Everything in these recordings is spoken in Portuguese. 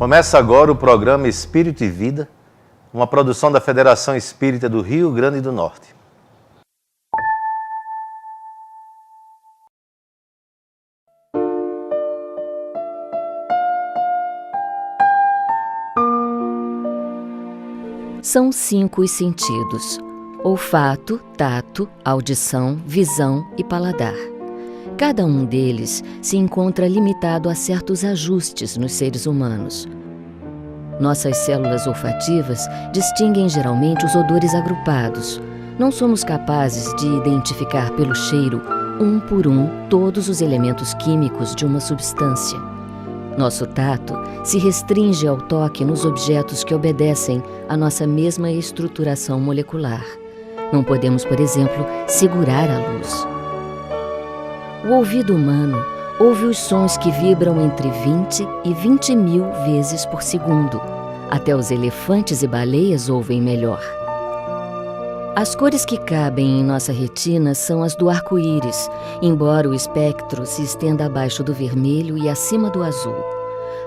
Começa agora o programa Espírito e Vida, uma produção da Federação Espírita do Rio Grande do Norte. São 5 os sentidos: olfato, tato, audição, visão e paladar. Cada um deles se encontra limitado a certos ajustes nos seres humanos. Nossas células olfativas distinguem geralmente os odores agrupados. Não somos capazes de identificar pelo cheiro, um por um, todos os elementos químicos de uma substância. Nosso tato se restringe ao toque nos objetos que obedecem à nossa mesma estruturação molecular. Não podemos, por exemplo, segurar a luz. O ouvido humano ouve os sons que vibram entre 20 e 20 mil vezes por segundo. Até os elefantes e baleias ouvem melhor. As cores que cabem em nossa retina são as do arco-íris, embora o espectro se estenda abaixo do vermelho e acima do azul.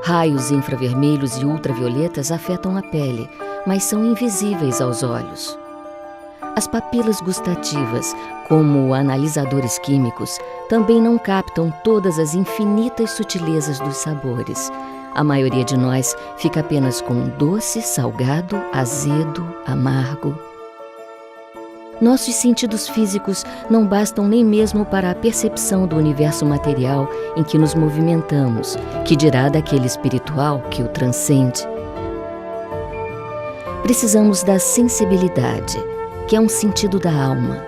Raios infravermelhos e ultravioletas afetam a pele, mas são invisíveis aos olhos. As papilas gustativas, como analisadores químicos, também não captam todas as infinitas sutilezas dos sabores. A maioria de nós fica apenas com doce, salgado, azedo, amargo. Nossos sentidos físicos não bastam nem mesmo para a percepção do universo material em que nos movimentamos, que dirá daquele espiritual que o transcende. Precisamos da sensibilidade, que é um sentido da alma.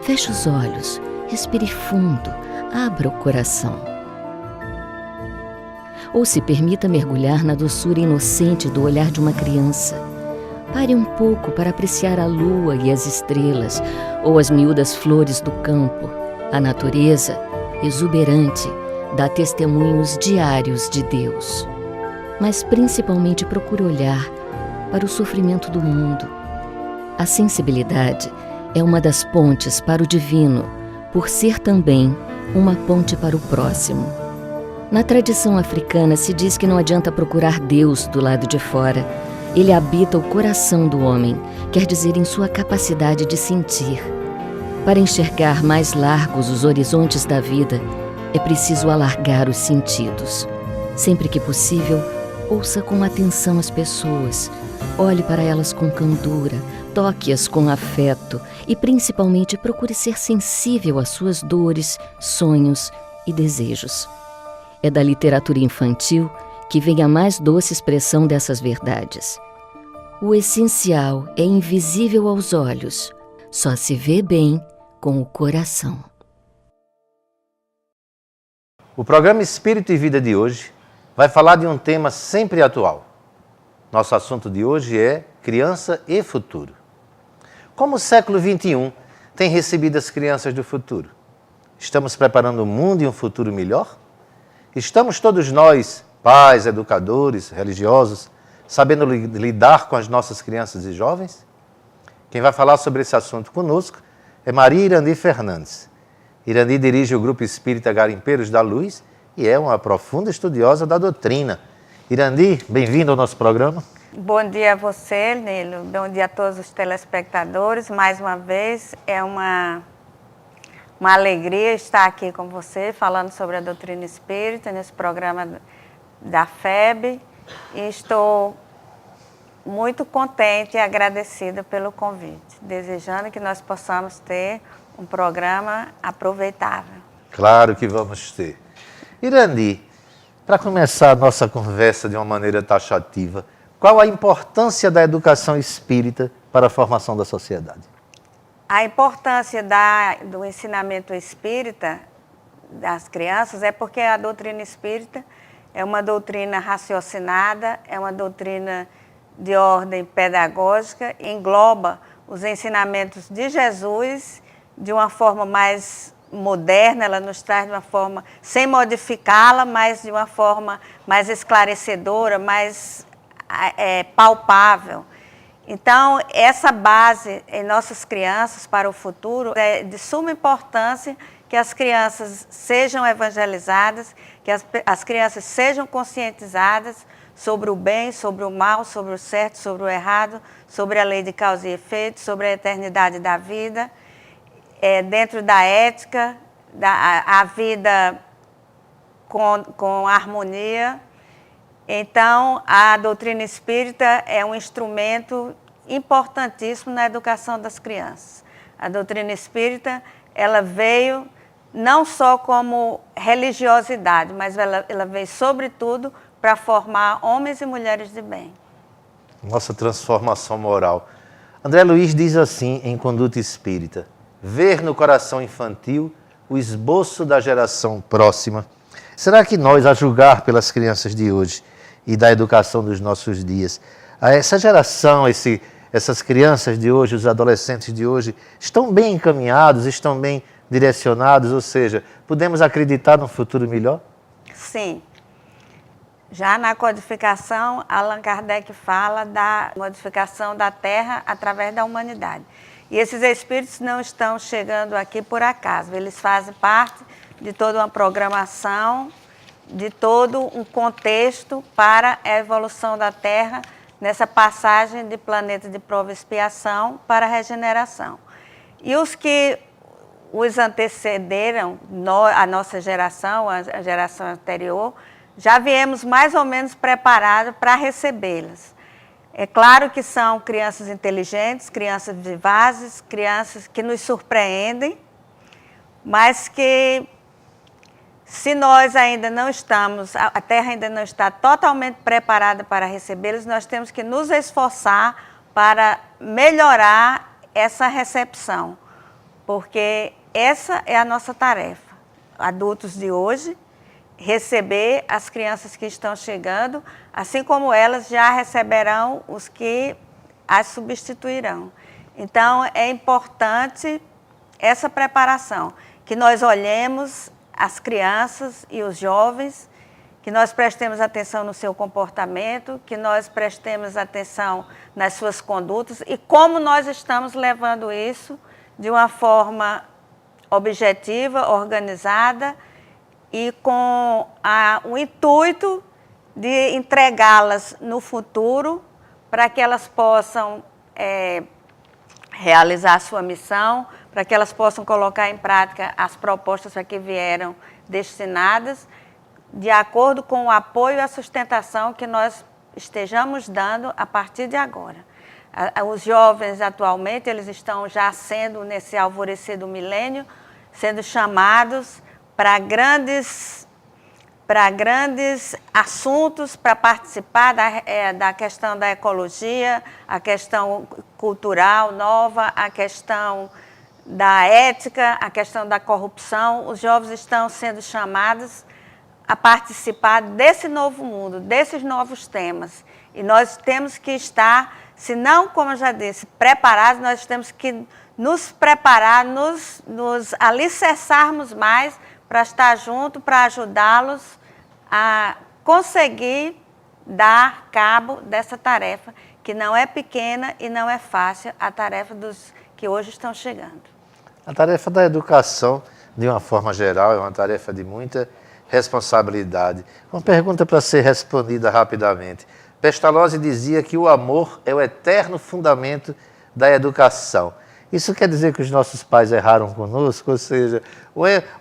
Feche os olhos, respire fundo, abra o coração. Ou se permita mergulhar na doçura inocente do olhar de uma criança. Pare um pouco para apreciar a lua e as estrelas, ou as miúdas flores do campo. A natureza, exuberante, dá testemunhos diários de Deus. Mas principalmente procure olhar para o sofrimento do mundo. A sensibilidade é uma das pontes para o divino, por ser também uma ponte para o próximo. Na tradição africana se diz que não adianta procurar Deus do lado de fora. Ele habita o coração do homem, quer dizer, em sua capacidade de sentir. Para enxergar mais largos os horizontes da vida, é preciso alargar os sentidos. Sempre que possível, ouça com atenção as pessoas, olhe para elas com candura, toque-as com afeto e, principalmente, procure ser sensível às suas dores, sonhos e desejos. É da literatura infantil que vem a mais doce expressão dessas verdades. O essencial é invisível aos olhos, só se vê bem com o coração. O programa Espírito e Vida de hoje vai falar de um tema sempre atual. Nosso assunto de hoje é criança e futuro. Como o século XXI tem recebido as crianças do futuro? Estamos preparando o mundo e um futuro melhor? Estamos todos nós, pais, educadores, religiosos, sabendo lidar com as nossas crianças e jovens? Quem vai falar sobre esse assunto conosco é Maria Irandi Fernandes. Irandi dirige o Grupo Espírita Garimpeiros da Luz e é uma profunda estudiosa da doutrina. Irandi, bem-vindo ao nosso programa. Bom dia a você, Nilo. Bom dia a todos os telespectadores. Mais uma vez, é uma alegria estar aqui com você, falando sobre a doutrina espírita, nesse programa da FEB. E estou muito contente e agradecida pelo convite, desejando que nós possamos ter um programa aproveitável. Claro que vamos ter. Irandi, para começar a nossa conversa de uma maneira taxativa, qual a importância da educação espírita para a formação da sociedade? A importância do ensinamento espírita das crianças é porque a doutrina espírita é uma doutrina raciocinada, é uma doutrina de ordem pedagógica, engloba os ensinamentos de Jesus de uma forma mais moderna, ela nos traz de uma forma, sem modificá-la, mas de uma forma mais esclarecedora, mais palpável. Então, essa base em nossas crianças para o futuro é de suma importância que as crianças sejam evangelizadas, que que as crianças sejam conscientizadas sobre o bem, sobre o mal, sobre o certo, sobre o errado, sobre a lei de causa e efeito, sobre a eternidade da vida, dentro da ética, a vida com harmonia. Então, a doutrina espírita é um instrumento importantíssimo na educação das crianças. A doutrina espírita, ela veio não só como religiosidade, mas ela veio, sobretudo, para formar homens e mulheres de bem. Nossa transformação moral. André Luiz diz assim em Conduta Espírita: ver no coração infantil o esboço da geração próxima. Será que nós, a julgar pelas crianças de hoje e da educação dos nossos dias, essa geração, essas crianças de hoje, os adolescentes de hoje, estão bem encaminhados, estão bem direcionados, ou seja, podemos acreditar num futuro melhor? Sim. Já na codificação, Allan Kardec fala da modificação da Terra através da humanidade. E esses espíritos não estão chegando aqui por acaso, eles fazem parte de toda uma programação, de todo um contexto para a evolução da Terra nessa passagem de planeta de prova e expiação para a regeneração. E os que os antecederam, a nossa geração, a geração anterior, já viemos mais ou menos preparados para recebê-las. É claro que são crianças inteligentes, crianças vivazes, crianças que nos surpreendem, mas que, se nós ainda não estamos, a Terra ainda não está totalmente preparada para recebê-los, nós temos que nos esforçar para melhorar essa recepção, porque essa é a nossa tarefa. Adultos de hoje, receber as crianças que estão chegando, assim como elas já receberão os que as substituirão. Então, é importante essa preparação, que nós olhemos as crianças e os jovens, que nós prestemos atenção no seu comportamento, que nós prestemos atenção nas suas condutas e como nós estamos levando isso de uma forma objetiva, organizada e com o intuito de entregá-las no futuro para que elas possam realizar a sua missão, para que elas possam colocar em prática as propostas a que vieram destinadas, de acordo com o apoio e a sustentação que nós estejamos dando a partir de agora. Os jovens atualmente, eles estão já sendo, nesse alvorecer do milênio, sendo chamados para grandes assuntos, para participar da questão da ecologia, a questão cultural nova, a questão da ética, a questão da corrupção. Os jovens estão sendo chamados a participar desse novo mundo, desses novos temas. E nós temos que estar, se não, como eu já disse, preparados, nós temos que nos preparar, nos alicerçarmos mais para estar junto, para ajudá-los a conseguir dar cabo dessa tarefa, que não é pequena e não é fácil, a tarefa dos que hoje estão chegando. A tarefa da educação, de uma forma geral, é uma tarefa de muita responsabilidade. Uma pergunta para ser respondida rapidamente. Pestalozzi dizia que o amor é o eterno fundamento da educação. Isso quer dizer que os nossos pais erraram conosco? Ou seja,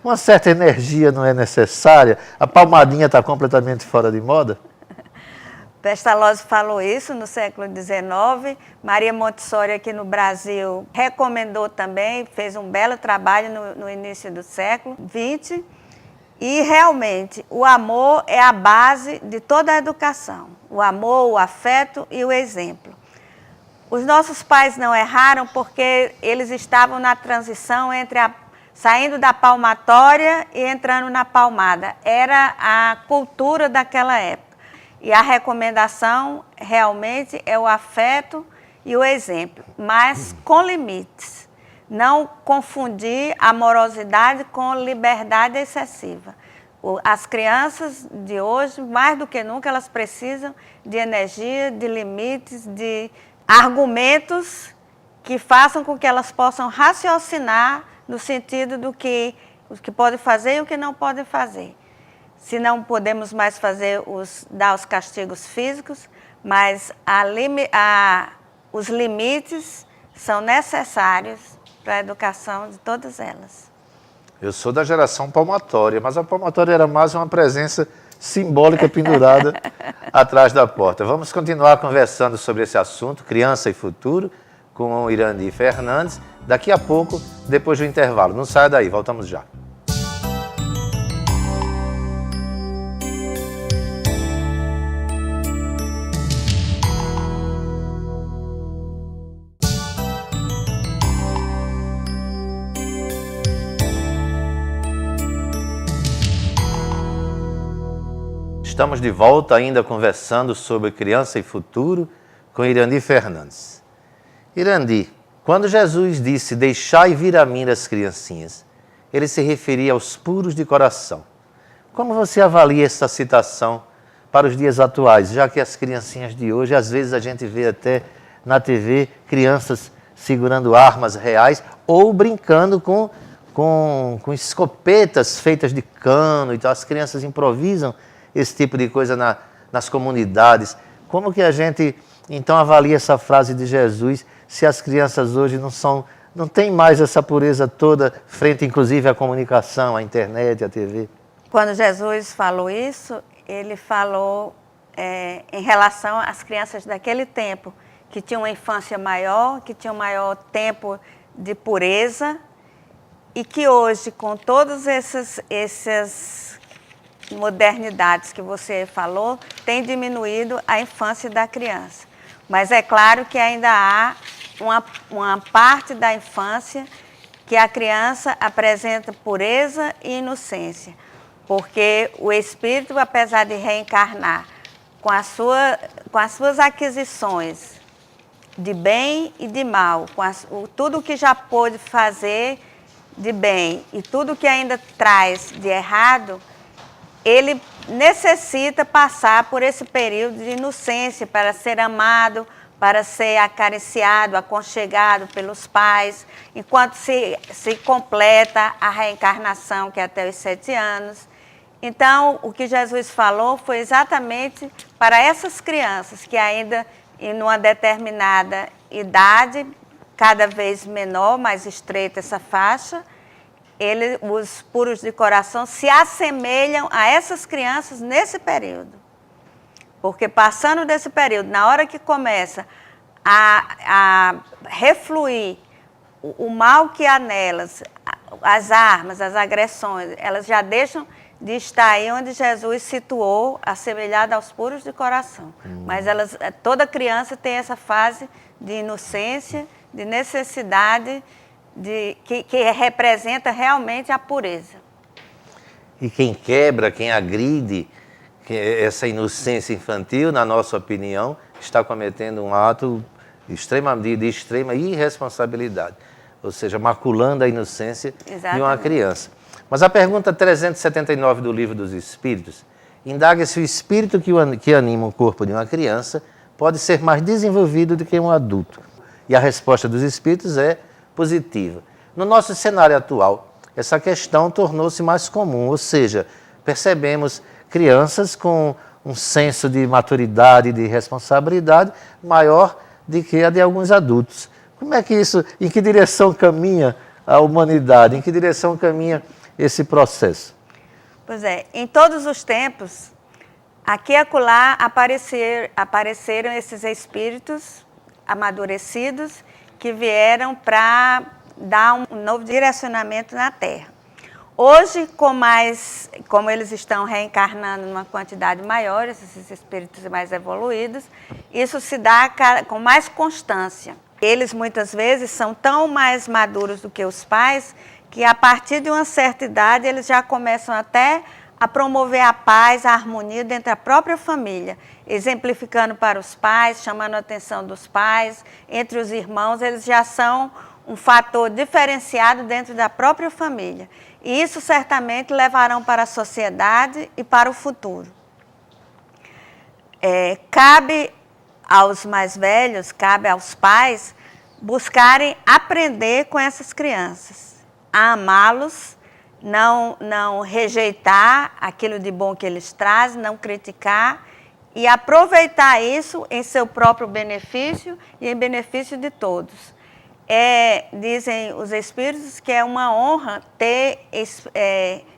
uma certa energia não é necessária? A palmadinha está completamente fora de moda? Pestalozzi falou isso no século XIX. Maria Montessori, aqui no Brasil, recomendou também, fez um belo trabalho no início do século XX. E, realmente, o amor é a base de toda a educação. O amor, o afeto e o exemplo. Os nossos pais não erraram porque eles estavam na transição entre saindo da palmatória e entrando na palmada. Era a cultura daquela época. E a recomendação realmente é o afeto e o exemplo, mas com limites. Não confundir amorosidade com liberdade excessiva. As crianças de hoje, mais do que nunca, elas precisam de energia, de limites, de argumentos que façam com que elas possam raciocinar no sentido do que podem fazer e o que não podem fazer. se não podemos mais dar os castigos físicos, mas os limites são necessários para a educação de todas elas. Eu sou da geração palmatória, mas a palmatória era mais uma presença simbólica pendurada atrás da porta. Vamos continuar conversando sobre esse assunto, criança e futuro, com o Irandi Fernandes, daqui a pouco, depois do intervalo. Não saia daí, voltamos já. Estamos de volta ainda conversando sobre criança e futuro com Irandi Fernandes. Irandi, quando Jesus disse, deixai vir a mim as criancinhas, ele se referia aos puros de coração. Como você avalia essa citação para os dias atuais, já que as criancinhas de hoje, às vezes a gente vê até na TV crianças segurando armas reais ou brincando com escopetas feitas de cano, então as crianças improvisam esse tipo de coisa nas comunidades. Como que a gente, então, avalia essa frase de Jesus, se as crianças hoje não têm mais essa pureza toda, frente inclusive à comunicação, à internet, à TV? Quando Jesus falou isso, ele falou em relação às crianças daquele tempo, que tinham uma infância maior, que tinham maior tempo de pureza, e que hoje, com todas essas modernidades que você falou, tem diminuído a infância da criança. Mas é claro que ainda há uma parte da infância que a criança apresenta pureza e inocência, porque o espírito, apesar de reencarnar com as suas aquisições de bem e de mal, tudo que já pôde fazer de bem e tudo que ainda traz de errado, ele necessita passar por esse período de inocência para ser amado, para ser acariciado, aconchegado pelos pais, enquanto se completa a reencarnação, que é até os 7 anos. Então, o que Jesus falou foi exatamente para essas crianças que ainda, em uma determinada idade, cada vez menor, mais estreita essa faixa, os puros de coração se assemelham a essas crianças nesse período. Porque passando desse período, na hora que começa a refluir o mal que há nelas, as armas, as agressões, elas já deixam de estar aí onde Jesus situou, assemelhada aos puros de coração. Mas toda criança tem essa fase de inocência, de necessidade, que representa realmente a pureza. E quem quebra, quem agride essa inocência infantil, na nossa opinião, está cometendo um ato de extrema irresponsabilidade, ou seja, maculando a inocência de uma criança. Mas a pergunta 379 do Livro dos Espíritos indaga se o espírito que anima o corpo de uma criança pode ser mais desenvolvido do que um adulto. E a resposta dos espíritos é positiva. No nosso cenário atual, essa questão tornou-se mais comum, ou seja, percebemos crianças com um senso de maturidade e de responsabilidade maior do que a de alguns adultos. Como é que em que direção caminha a humanidade? Em que direção caminha esse processo? Pois é, em todos os tempos, aqui e acolá apareceram esses espíritos amadurecidos que vieram para dar um novo direcionamento na Terra. Hoje, como eles estão reencarnando numa quantidade maior, esses espíritos mais evoluídos, isso se dá com mais constância. Eles, muitas vezes, são tão mais maduros do que os pais, que a partir de uma certa idade, eles já começam até a promover a paz, a harmonia dentro da própria família, exemplificando para os pais, chamando a atenção dos pais, entre os irmãos, eles já são um fator diferenciado dentro da própria família. E isso certamente levarão para a sociedade e para o futuro. Cabe aos mais velhos, cabe aos pais, buscarem aprender com essas crianças, a amá-los não rejeitar aquilo de bom que eles trazem, não criticar e aproveitar isso em seu próprio benefício e em benefício de todos. Dizem os espíritos que é uma honra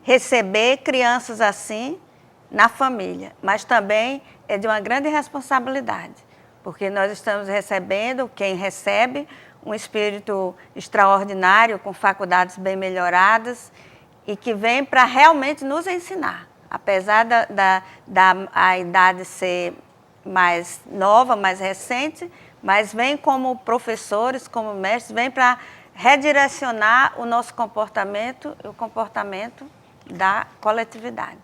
receber crianças assim na família, mas também é de uma grande responsabilidade, porque nós estamos recebendo, quem recebe, um espírito extraordinário, com faculdades bem melhoradas e que vem para realmente nos ensinar. Apesar a idade ser mais nova, mais recente, mas vem como professores, como mestres, vem para redirecionar o nosso comportamento e o comportamento da coletividade.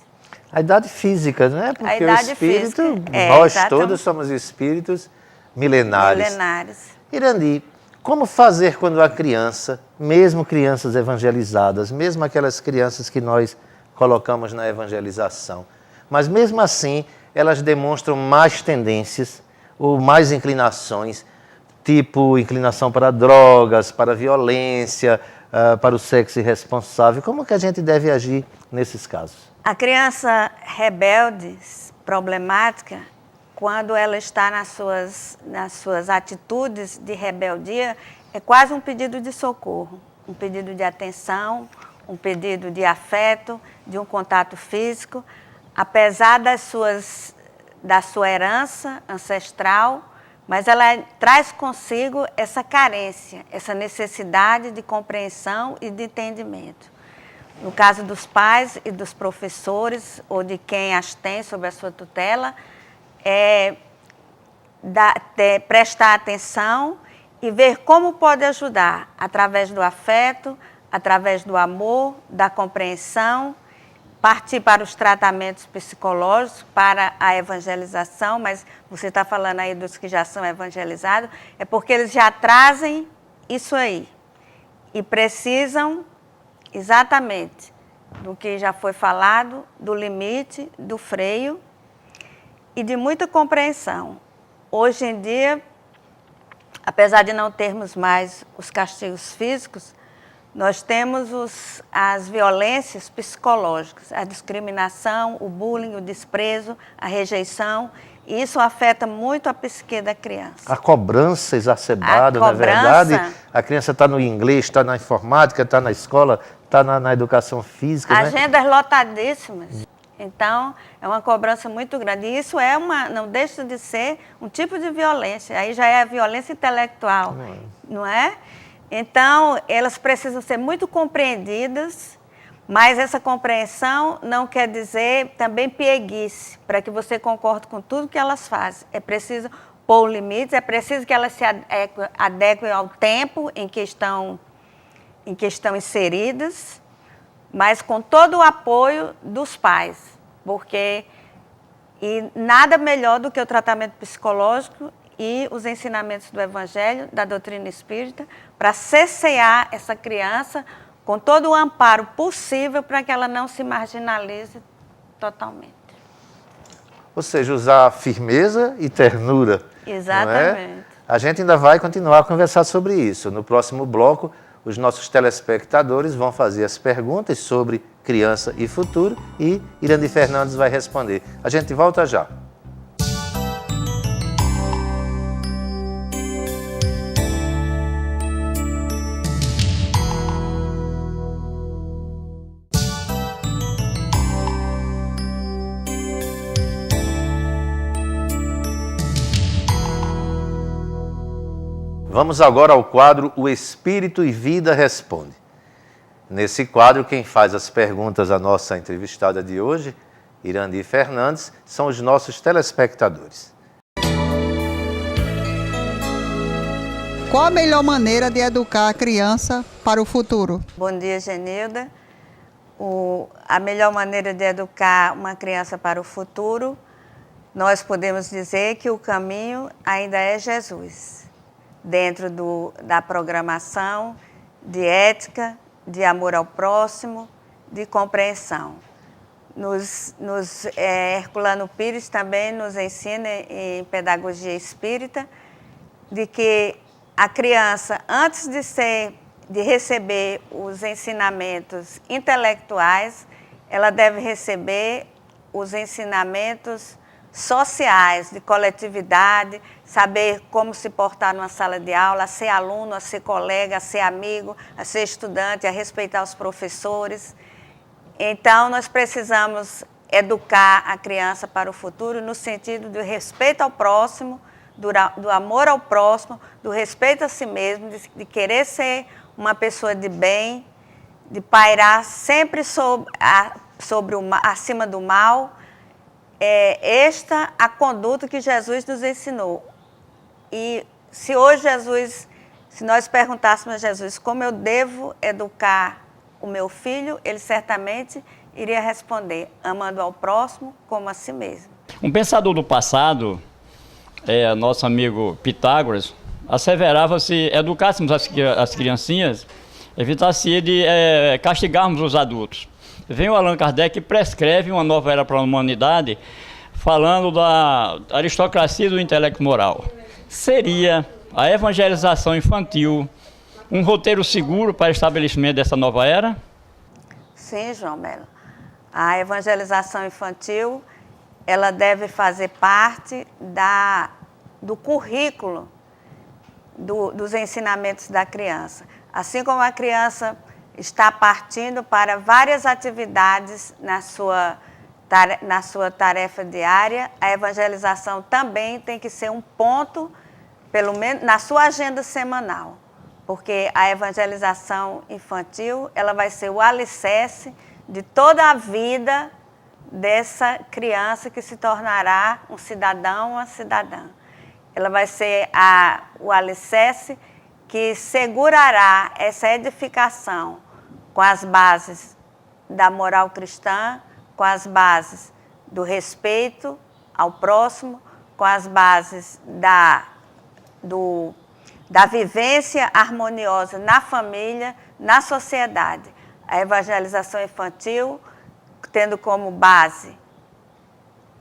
A idade física, não é? Porque a idade o espírito, física, nós exatamente. todos somos espíritos milenares. Milenares. Irandi, como fazer quando a criança, mesmo crianças evangelizadas, mesmo aquelas crianças que nós colocamos na evangelização, mas mesmo assim elas demonstram mais tendências ou mais inclinações, tipo inclinação para drogas, para violência, para o sexo irresponsável. Como que a gente deve agir nesses casos? A criança rebelde, problemática, quando ela está nas suas atitudes de rebeldia, é quase um pedido de socorro, um pedido de atenção, um pedido de afeto, de um contato físico, apesar da sua herança ancestral, mas ela traz consigo essa carência, essa necessidade de compreensão e de entendimento. No caso dos pais e dos professores, ou de quem as tem sob a sua tutela, prestar atenção e ver como pode ajudar, através do afeto, através do amor, da compreensão, partir para os tratamentos psicológicos, para a evangelização, mas você está falando aí dos que já são evangelizados, é porque eles já trazem isso aí e precisam exatamente do que já foi falado, do limite, do freio e de muita compreensão. Hoje em dia, apesar de não termos mais os castigos físicos, nós temos as violências psicológicas, a discriminação, o bullying, o desprezo, a rejeição, e isso afeta muito a psique da criança. A cobrança exacerbada, na verdade. A criança está no inglês, está na informática, está na escola, está na educação física. Agendas lotadíssimas. Então, é uma cobrança muito grande. E isso não deixa de ser um tipo de violência. Aí já é a violência intelectual, não é? Então, elas precisam ser muito compreendidas, mas essa compreensão não quer dizer também pieguice, para que você concorde com tudo que elas fazem. É preciso pôr limites, é preciso que elas se adequem ao tempo em que estão inseridas, mas com todo o apoio dos pais, porque nada melhor do que o tratamento psicológico e os ensinamentos do Evangelho, da doutrina espírita, para cessear essa criança com todo o amparo possível para que ela não se marginalize totalmente. Ou seja, usar firmeza e ternura. Exatamente. Não é? A gente ainda vai continuar a conversar sobre isso. No próximo bloco, os nossos telespectadores vão fazer as perguntas sobre criança e futuro e Irandi Fernandes vai responder. A gente volta já. Vamos agora ao quadro O Espírito e Vida Responde. Nesse quadro, quem faz as perguntas à nossa entrevistada de hoje, Irandi Fernandes, são os nossos telespectadores. Qual a melhor maneira de educar a criança para o futuro? Bom dia, Genilda. A melhor maneira de educar uma criança para o futuro, nós podemos dizer que o caminho ainda é Jesus. Dentro da programação de ética, de amor ao próximo, de compreensão. Herculano Pires também nos ensina em pedagogia espírita de que a criança, antes de ser de receber os ensinamentos intelectuais, ela deve receber os ensinamentos sociais, de coletividade, saber como se portar numa sala de aula, a ser aluno, a ser colega, a ser amigo, a ser estudante, a respeitar os professores. Então, nós precisamos educar a criança para o futuro no sentido do respeito ao próximo, do amor ao próximo, do respeito a si mesmo, de querer ser uma pessoa de bem, de pairar sempre acima do mal. É esta a conduta que Jesus nos ensinou. E se hoje se nós perguntássemos a Jesus como eu devo educar o meu filho, ele certamente iria responder, amando ao próximo como a si mesmo. Um pensador do passado, nosso amigo Pitágoras, asseverava se educássemos as criancinhas, evitasse de castigarmos os adultos. Vem o Allan Kardec e prescreve uma nova era para a humanidade, falando da aristocracia do intelecto moral. Seria a evangelização infantil um roteiro seguro para o estabelecimento dessa nova era? Sim, João Melo. A evangelização infantil, ela deve fazer parte do currículo dos ensinamentos da criança. Assim como a criança está partindo para várias atividades na sua tarefa diária, a evangelização também tem que ser um ponto, pelo menos na sua agenda semanal, porque a evangelização infantil, ela vai ser o alicerce de toda a vida dessa criança que se tornará um cidadão ou uma cidadã. Ela vai ser o alicerce que segurará essa edificação com as bases da moral cristã, com as bases do respeito ao próximo, com as bases da vivência harmoniosa na família, na sociedade. A evangelização infantil, tendo como base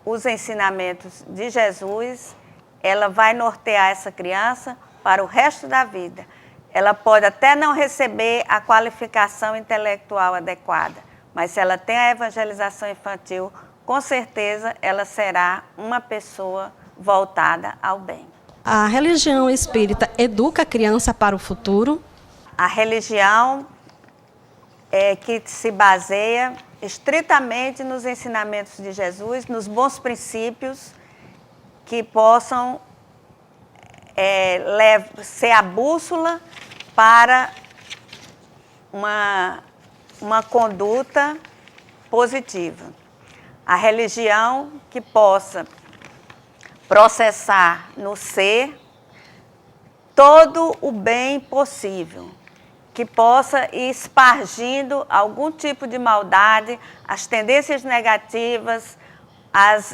os ensinamentos de Jesus, ela vai nortear essa criança para o resto da vida. Ela pode até não receber a qualificação intelectual adequada, mas se ela tem a evangelização infantil, com certeza ela será uma pessoa voltada ao bem. A religião espírita educa a criança para o futuro? A religião que se baseia estritamente nos ensinamentos de Jesus, nos bons princípios que possam ser a bússola para uma conduta positiva. A religião que possa processar no ser todo o bem possível, que possa ir espargindo algum tipo de maldade, as tendências negativas,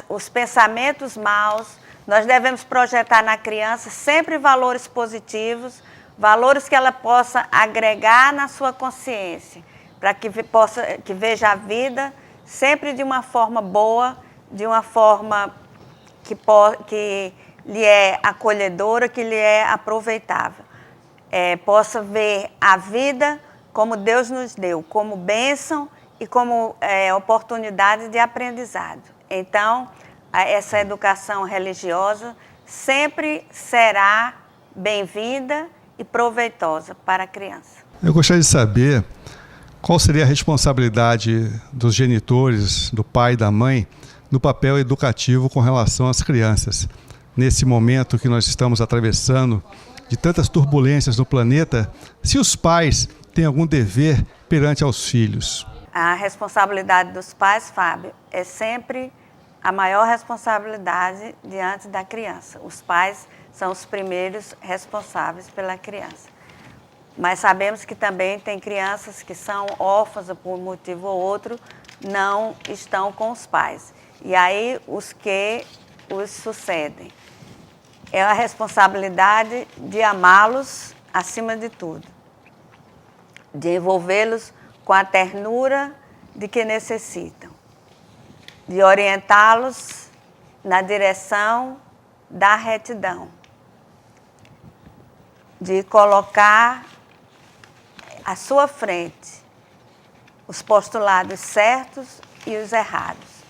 os pensamentos maus. Nós devemos projetar na criança sempre valores positivos, valores que ela possa agregar na sua consciência, para que veja a vida sempre de uma forma boa, de uma forma que lhe é acolhedora, que lhe é aproveitável. Possa ver a vida como Deus nos deu, como bênção e como oportunidade de aprendizado. Então, essa educação religiosa sempre será bem-vinda e proveitosa para a criança. Eu gostaria de saber qual seria a responsabilidade dos genitores, do pai e da mãe, no papel educativo com relação às crianças. Nesse momento que nós estamos atravessando de tantas turbulências no planeta, se os pais têm algum dever perante aos filhos? A responsabilidade dos pais, Fábio, é sempre a maior responsabilidade diante da criança. Os pais são os primeiros responsáveis pela criança. Mas sabemos que também tem crianças que são órfãs por um motivo ou outro, não estão com os pais. E aí os que os sucedem. É a responsabilidade de amá-los acima de tudo, de envolvê-los com a ternura de que necessitam, de orientá-los na direção da retidão, de colocar à sua frente os postulados certos e os errados,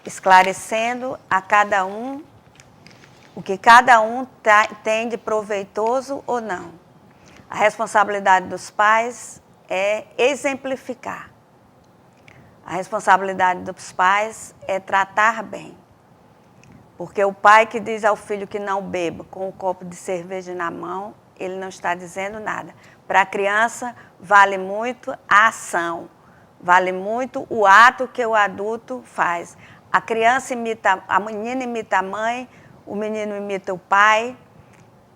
esclarecendo a cada um o que cada um tem de proveitoso ou não. A responsabilidade dos pais é exemplificar. A responsabilidade dos pais é tratar bem. Porque o pai que diz ao filho que não beba com um copo de cerveja na mão, ele não está dizendo nada. Para a criança, vale muito a ação, vale muito o ato que o adulto faz. A criança imita, a menina imita a mãe, o menino imita o pai.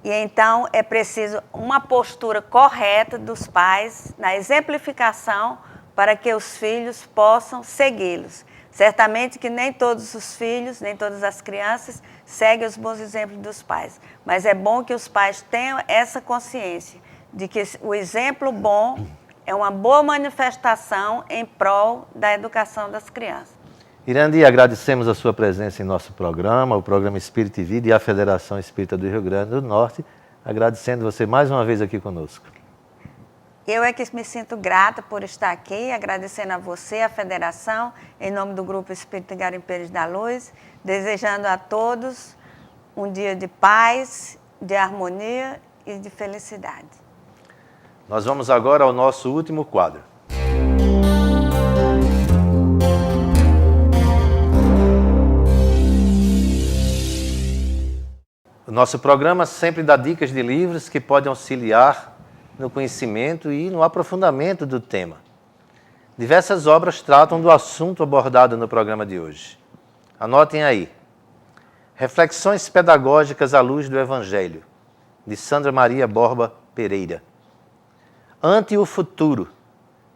E então é preciso uma postura correta dos pais na exemplificação para que os filhos possam segui-los. Certamente que nem todos os filhos, nem todas as crianças seguem os bons exemplos dos pais. Mas é bom que os pais tenham essa consciência de que o exemplo bom é uma boa manifestação em prol da educação das crianças. Irandi, agradecemos a sua presença em nosso programa, o programa Espírito e Vida e a Federação Espírita do Rio Grande do Norte, agradecendo você mais uma vez aqui conosco. Eu é que me sinto grata por estar aqui, agradecendo a você, a Federação, em nome do Grupo Espírita Garimpeiros da Luz, desejando a todos um dia de paz, de harmonia e de felicidade. Nós vamos agora ao nosso último quadro. O nosso programa sempre dá dicas de livros que podem auxiliar no conhecimento e no aprofundamento do tema. Diversas obras tratam do assunto abordado no programa de hoje. Anotem aí. Reflexões Pedagógicas à Luz do Evangelho, de Sandra Maria Borba Pereira. Ante o Futuro,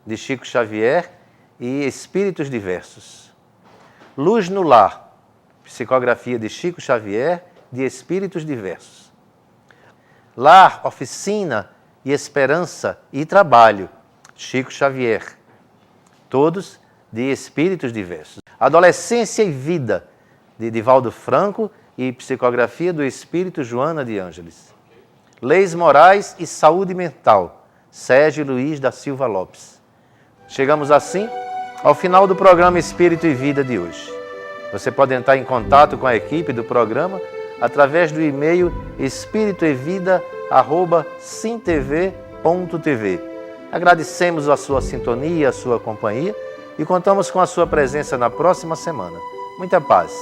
de Chico Xavier e Espíritos Diversos. Luz no Lar, psicografia de Chico Xavier, de Espíritos Diversos. Lar, Oficina e Esperança e Trabalho, Chico Xavier. Todos de Espíritos Diversos. Adolescência e Vida, de Divaldo Franco e psicografia do Espírito Joana de Ângeles. Leis Morais e Saúde Mental, Sérgio Luiz da Silva Lopes. Chegamos assim ao final do programa Espírito e Vida de hoje. Você pode entrar em contato com a equipe do programa através do e-mail espiritoevida@simtv.tv. Agradecemos a sua sintonia, a sua companhia e contamos com a sua presença na próxima semana. Muita paz.